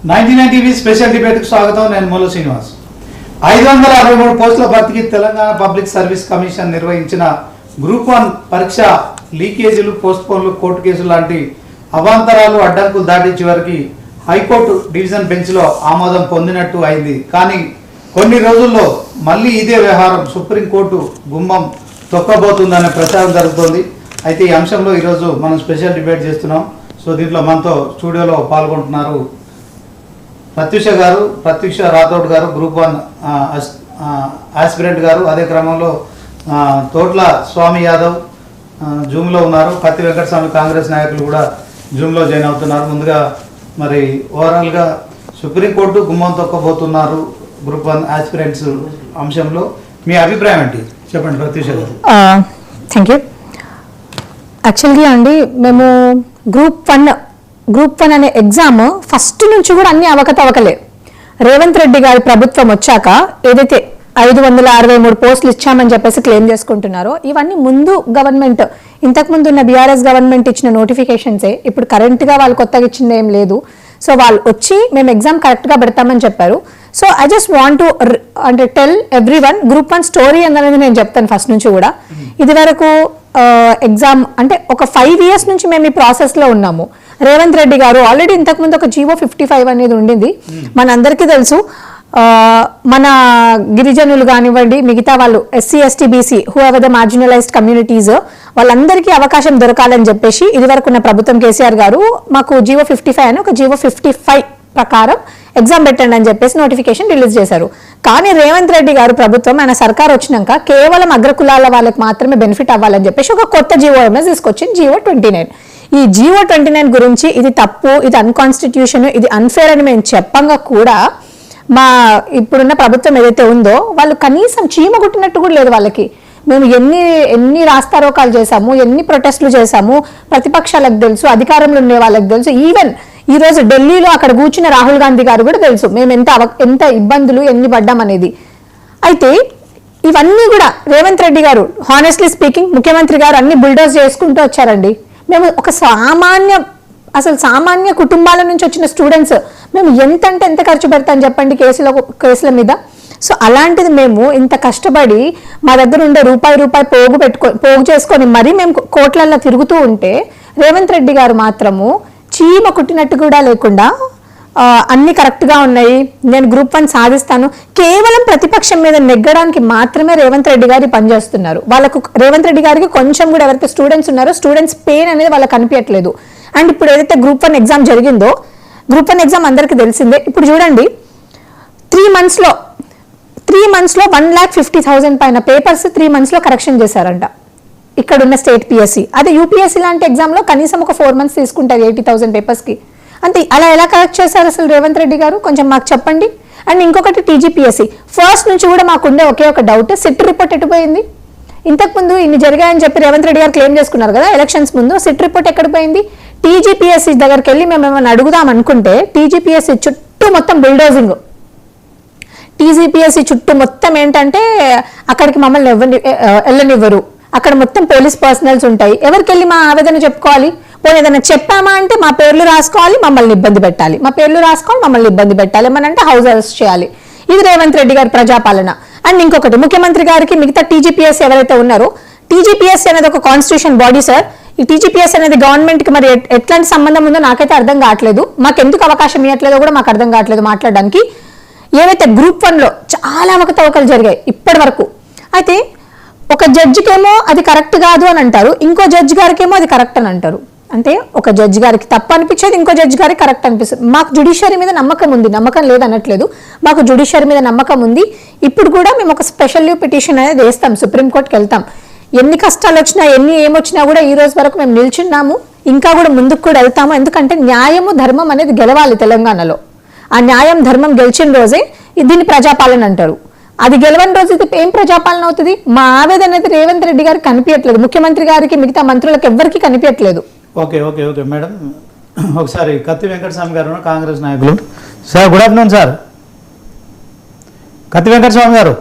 99 TV special డిబేట్కి స్వాగతం. నేను మూల శ్రీనివాస్. 563 పోస్టుల భర్తీకి తెలంగాణ పబ్లిక్ సర్వీస్ కమిషన్ నిర్వహించిన గ్రూప్ 1 పరీక్ష లీకేజీలు, పోస్ట్పోన్లు, కోర్టు కేసులు లాంటి అవాంతరాలు, అడ్డంకులు దాటి చివరికి హైకోర్టు డివిజన్ బెంచ్లో ఆమోదం పొందినట్టు అయింది. కానీ కొన్ని రోజుల్లో మళ్ళీ ఇదే వ్యవహారం సుప్రీంకోర్టు గుమ్మం తొక్కబోతుందనే ప్రచారం జరుగుతోంది. అయితే ఈ అంశంలో ఈరోజు మనం స్పెషల్ డిబేట్ చేస్తున్నాం. సో దీంట్లో మనతో స్టూడియోలో పాల్గొంటున్నారు ప్రత్యూష రాథోడ్ గారు, గ్రూప్ 1 ఆస్పిరెంట్ గారు. అదే క్రమంలో తోట్ల స్వామి యాదవ్ జూమ్లో ఉన్నారు. కత్తి వెంకటస్వామి కాంగ్రెస్ నాయకులు కూడా జూమ్లో జాయిన్ అవుతున్నారు. ముందుగా మరి ఓవరాల్గా సుప్రీంకోర్టు గుమ్మం తొక్కబోతున్నారు గ్రూప్ 1 ఆస్పిరెంట్స్ అంశంలో మీ అభిప్రాయం ఏంటి చెప్పండి ప్రత్యూష గారు. Thank you. యాక్చువల్గా అండి మేము గ్రూప్ వన్ అనే ఎగ్జామ్ ఫస్ట్ నుంచి కూడా అన్ని అవకతవకలే. రేవంత్ రెడ్డి గారి ప్రభుత్వం వచ్చాక ఏదైతే 563 పోస్టులు ఇచ్చామని చెప్పేసి క్లెయిమ్ చేసుకుంటున్నారో ఇవన్నీ ముందు గవర్నమెంట్, ఇంతకుముందు ఉన్న బీఆర్ఎస్ గవర్నమెంట్ ఇచ్చిన నోటిఫికేషన్సే. ఇప్పుడు కరెంట్గా వాళ్ళు కొత్తగా ఇచ్చింది ఏం లేదు. సో వాళ్ళు వచ్చి మేము ఎగ్జామ్ కరెక్ట్గా పెడతామని చెప్పారు. So I just want to అంటే tell every one group 1 story అనేది నేను చెప్తాను ఫస్ట్ నుంచి కూడా. ఇది వరకు ఎగ్జామ్ అంటే ఒక 5 years నుంచి మేము ఈ ప్రాసెస్లో ఉన్నాము. రేవంత్ రెడ్డి గారు ఆల్రెడీ ఇంతకుముందు ఒక జీవో 55 అనేది ఉండింది, మనందరికీ తెలుసు. మన గిరిజనులు కానివ్వండి, మిగతా వాళ్ళు SC ST BC who ever the marginalised communities, వాళ్ళందరికీ అవకాశం దొరకాలని చెప్పేసి ఇది వరకు ఉన్న ప్రభుత్వం కేసీఆర్ గారు మాకు జీవో 55 అని ఒక జీవో 55 ప్రకారం ఎగ్జామ్ పెట్టండి అని చెప్పేసి నోటిఫికేషన్ రిలీజ్ చేశారు. కానీ రేవంత్ రెడ్డి గారు ప్రభుత్వం ఆయన సర్కార్ వచ్చినాక కేవలం అగ్రకులాల వాళ్ళకి మాత్రమే బెనిఫిట్ అవ్వాలని చెప్పేసి ఒక కొత్త జీవోఎంఎస్ తీసుకొచ్చింది, జీవో 29. ఈ జీవో 29 గురించి ఇది తప్పు, ఇది అన్కాన్స్టిట్యూషన్, ఇది అన్ఫేర్ అని మేము చెప్పంగా కూడా మా ఇప్పుడున్న ప్రభుత్వం ఏదైతే ఉందో వాళ్ళు కనీసం చీమ కుట్టినట్టు కూడా లేదు వాళ్ళకి. మేము ఎన్ని రాస్తారోకాలు చేశాము, ఎన్ని ప్రొటెస్టులు చేశాము, ప్రతిపక్షాలకు తెలుసు, అధికారంలో ఉండే వాళ్ళకి తెలుసు. ఈవెన్ ఈ రోజు ఢిల్లీలో అక్కడ కూర్చున్న రాహుల్ గాంధీ గారు కూడా తెలుసు మేము ఎంత ఇబ్బందులు ఎన్ని పడ్డాం అనేది. అయితే ఇవన్నీ కూడా రేవంత్ రెడ్డి గారు హానెస్ట్లీ స్పీకింగ్ ముఖ్యమంత్రి గారు అన్ని బుల్డోజ్ చేసుకుంటూ వచ్చారండి. మేము ఒక సామాన్య కుటుంబాల నుంచి వచ్చిన స్టూడెంట్స్ మేము ఎంత ఖర్చు పెడతాం చెప్పండి కేసుల మీద. సో అలాంటిది మేము ఇంత కష్టపడి మా దగ్గర ఉండే రూపాయి పోగు చేసుకొని మరీ మేము కోట్లల్లో తిరుగుతూ ఉంటే రేవంత్ రెడ్డి గారు మాత్రము చీమ కుట్టినట్టు కూడా లేకుండా అన్ని కరెక్ట్గా ఉన్నాయి, నేను గ్రూప్ 1 సాధిస్తాను, కేవలం ప్రతిపక్షం మీద నెగ్గడానికి మాత్రమే రేవంత్ రెడ్డి గారు పనిచేస్తున్నారు. వాళ్ళకు రేవంత్ రెడ్డి గారికి కొంచెం కూడా ఎవరైతే స్టూడెంట్స్ ఉన్నారో స్టూడెంట్స్ పెయిన్ అనేది వాళ్ళకి కనిపించట్లేదు. అండ్ ఇప్పుడు ఏదైతే గ్రూప్ 1 ఎగ్జామ్ జరిగిందో, గ్రూప్ 1 ఎగ్జామ్ అందరికీ తెలిసిందే. ఇప్పుడు చూడండి 3 monthsలో 1,50,000 పైన పేపర్స్ 3 monthsలో కరెక్షన్ చేశారంట ఇక్కడ ఉన్న స్టేట్ పిఎస్సి. అదే యూపీఎస్సీ లాంటి ఎగ్జామ్లో కనీసం ఒక 4 months తీసుకుంటారు 80,000 పేపర్స్కి. అంతే అలా ఎలా కరెక్ట్ చేశారు అసలు రేవంత్ రెడ్డి గారు కొంచెం మాకు చెప్పండి. అండ్ ఇంకొకటి టీజీపీఎస్సీ ఫస్ట్ నుంచి కూడా మాకుండే ఒకే ఒక డౌట్, సిట్ రిపోర్ట్ ఎటుపోయింది? ఇంతకుముందు ఇన్ని జరిగాయని చెప్పి రేవంత్ రెడ్డి గారు క్లెయిమ్ చేసుకున్నారు కదా ఎలక్షన్స్ ముందు, సిట్ రిపోర్ట్ ఎక్కడ పోయింది? టీజీపీఎస్సీ దగ్గరికి వెళ్ళి మేము ఏమైనా అడుగుదాం అనుకుంటే టీజీపీఎస్సీ చుట్టూ మొత్తం బుల్డోజింగ్, టీజీపీఎస్సీ చుట్టూ మొత్తం ఏంటంటే అక్కడికి మమ్మల్ని వెళ్ళనివ్వరు, అక్కడ మొత్తం పోలీస్ పర్సనల్స్ ఉంటాయి. ఎవరికి వెళ్ళి మా ఆవేదన చెప్పుకోవాలి? పోనీ ఏదైనా చెప్పామా అంటే మా పేర్లు రాసుకోవాలి, మమ్మల్ని ఇబ్బంది పెట్టాలి, ఏమనంటే హౌస్ అరెస్ట్ చేయాలి. ఇది రేవంత్ రెడ్డి గారి ప్రజాపాలన. అండ్ ఇంకొకటి ముఖ్యమంత్రి గారికి మిగతా టీజీపీఎస్సీ ఎవరైతే ఉన్నారో, టీజీపీఎస్సీ అనేది ఒక కాన్స్టిట్యూషన్ బాడీ సార్. ఈ టీజీపీఎస్సీ అనేది గవర్నమెంట్కి మరి ఎట్లాంటి సంబంధం ఉందో నాకైతే అర్థం కావట్లేదు. మాకు ఎందుకు అవకాశం ఇవ్వట్లేదో కూడా మాకు అర్థం కావట్లేదు మాట్లాడడానికి. ఏవైతే గ్రూప్ 1లో చాలా అవకతవకలు జరిగాయి ఇప్పటి వరకు. అయితే ఒక జడ్జికేమో అది కరెక్ట్ కాదు అని అంటారు, ఇంకో జడ్జి గారికేమో అది కరెక్ట్ అని అంటారు. అంటే ఒక జడ్జి గారికి తప్పు అనిపించేది, ఇంకో జడ్జి గారికి కరెక్ట్ అనిపిస్తుంది. మాకు జ్యుడిషియరీ మీద నమ్మకం ఉంది, నమ్మకం లేదనట్లేదు, మాకు జ్యుడిషియరీ మీద నమ్మకం ఉంది. ఇప్పుడు కూడా మేము ఒక స్పెషల్ లీవ్ పిటిషన్ అనేది వేస్తాం, సుప్రీంకోర్టుకి వెళ్తాం. ఎన్ని కష్టాలు వచ్చినా ఏమొచ్చినా కూడా ఈ రోజు వరకు మేము నిల్చున్నాము, ఇంకా కూడా ముందుకు కూడా వెళ్తాము. ఎందుకంటే న్యాయము ధర్మం అనేది గెలవాలి తెలంగాణలో. ఆ న్యాయం ధర్మం గెలిచిన రోజే దీన్ని ప్రజాపాలన అంటారు. అది గెలవని రోజు ఏం ప్రజాపాలన అవుతుంది? మా ఆవేదన అయితే రేవంత్ రెడ్డి గారికి కనిపించట్లేదు, ముఖ్యమంత్రి గారికి మిగతా మంత్రులకు ఎవరికి కనిపించట్లేదు. ఓకే మేడం, ఒకసారి కత్తి వెంకటస్వామి గారు కాంగ్రెస్ నాయకులు. Sir good afternoon sir. కత్తి వెంకటస్వామి గారు.